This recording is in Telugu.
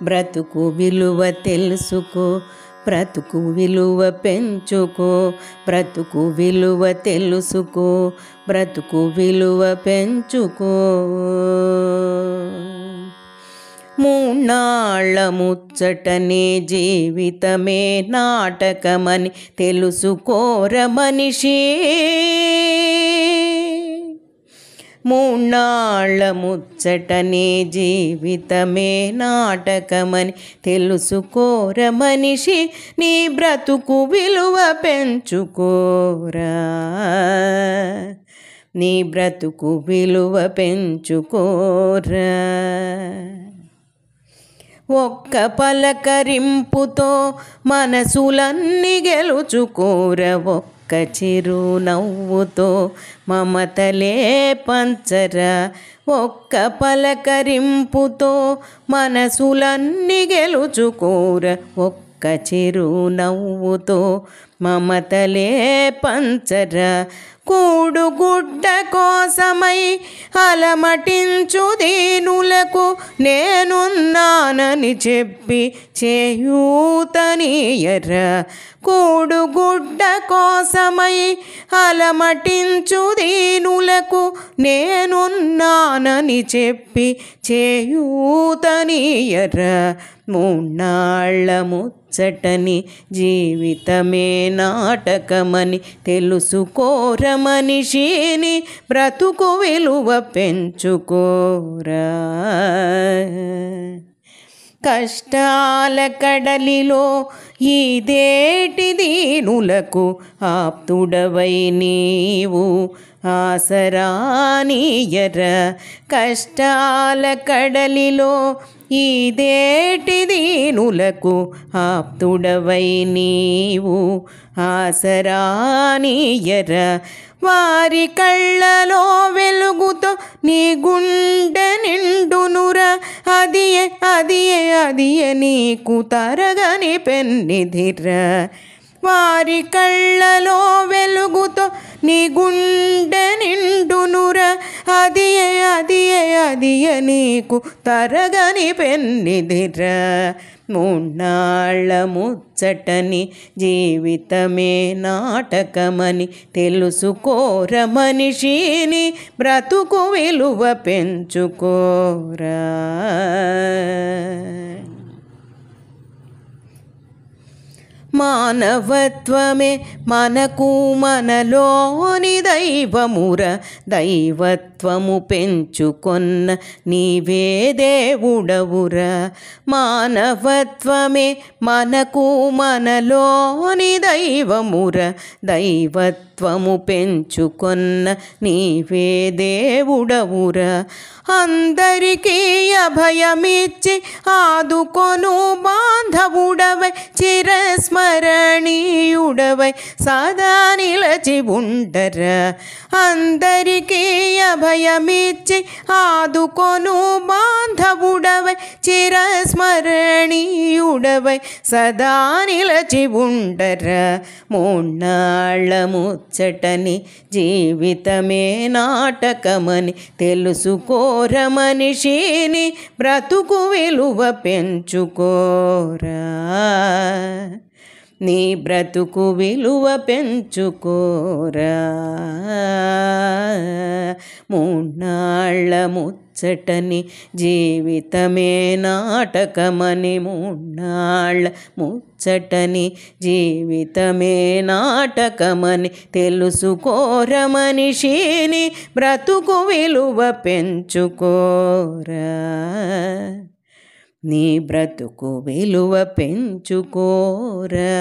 బ్రతుకు విలువ తెలుసుకో, బ్రతుకు విలువ పెంచుకో, బ్రతుకు విలువ తెలుసుకో, బ్రతుకు విలువ పెంచుకో. మూన్నాళ్ళ ముచ్చటనే జీవితమే నాటకమని తెలుసుకోర మనిషి. మూన్నాళ్ళ ముచ్చటనే జీవితమే నాటకమని తెలుసుకోర మనిషి. నీ బ్రతుకు విలువ పెంచుకోరా, నీ బ్రతుకు విలువ పెంచుకోరా. ఒక్క పలకరింపుతో మనసులన్నీ గెలుచుకోర, ఒక్క చిరునవ్వుతో మమతలే పంచరా. ఒక్క పలకరింపుతో మనసులన్నీ గెలుచుకోర, ఒక్క చిరునవ్వుతో మమతలే పంచరా. కూడుగుడ్డ కోసమై అలమటించు దీనులకు నేనున్నానని చెప్పి చేయూతనీయరా. కూడుగుడ్డ కోసమై అలమటించు దీనులకు నేనున్నానని చెప్పి చేయూతనీయరా. మూన్నాళ్ళ ముచ్చటని జీవితమే నాటకమని తెలుసుకోర మనిషిని, బ్రతుకు విలువ పెంచుకోరా. కష్టాల కడలిలో ఈదేటి దీనులకు ఆప్తుడవై నీవు ఆసరానీయరా. కష్టాల కడలిలో ఈదేటి దీనులకు ఆప్తుడవై నీవు ఆసరానీయరా. వారి కళ్ళలో వెలుగుతో నీ గుండె నిండునురా, అదియే అదియే అదియే నీకు తరగని పెన్నిధిరా. వారి కళ్ళలో వెలుగుతో నీ గుండె నిండునురా, అదియే అదియే అదియే నీకు తరగని పెన్నిధిరా. మూన్నాళ్ళ ముచ్చటని జీవితమే నాటకమని తెలుసుకోర మనిషిని, బ్రతుకు విలువ పెంచుకోరా. మానవత్వమే మనకు మనలోని దైవముర, దైవత్వము పెంచుకొన్న నీవే దేవుడవురా. మానవత్వమే మనకు మనలోని దైవముర, దైవత్వము పెంచుకొన్న నీవే దేవుడవురా. అందరికీ అభయమిచ్చి ఆదుకొను బాంధవుడవై, చిరస్మరణీయుడవై సదా నిలచి ఉండరా. అందరికీ అభయమిచ్చి ఆదుకొను బాంధవుడవై, చిరస్మరణీయుడవై సదా నిలచి ఉండరా. మూన్నాళ్ళ ముచ్చటని జీవితమే నాటకమని తెలుసుకోర మనిషిని, బ్రతుకు విలువ పెంచుకోరా, నీ బ్రతుకు విలువ పెంచుకోరా. మూన్నాళ్ళ ముచ్చటని జీవితమే నాటకమని, మూన్నాళ్ళ ముచ్చటని జీవితమే నాటకమని తెలుసుకోర మనిషిని, బ్రతుకు విలువ పెంచుకోరా, నీ బ్రతుకు విలువ పెంచుకోరా.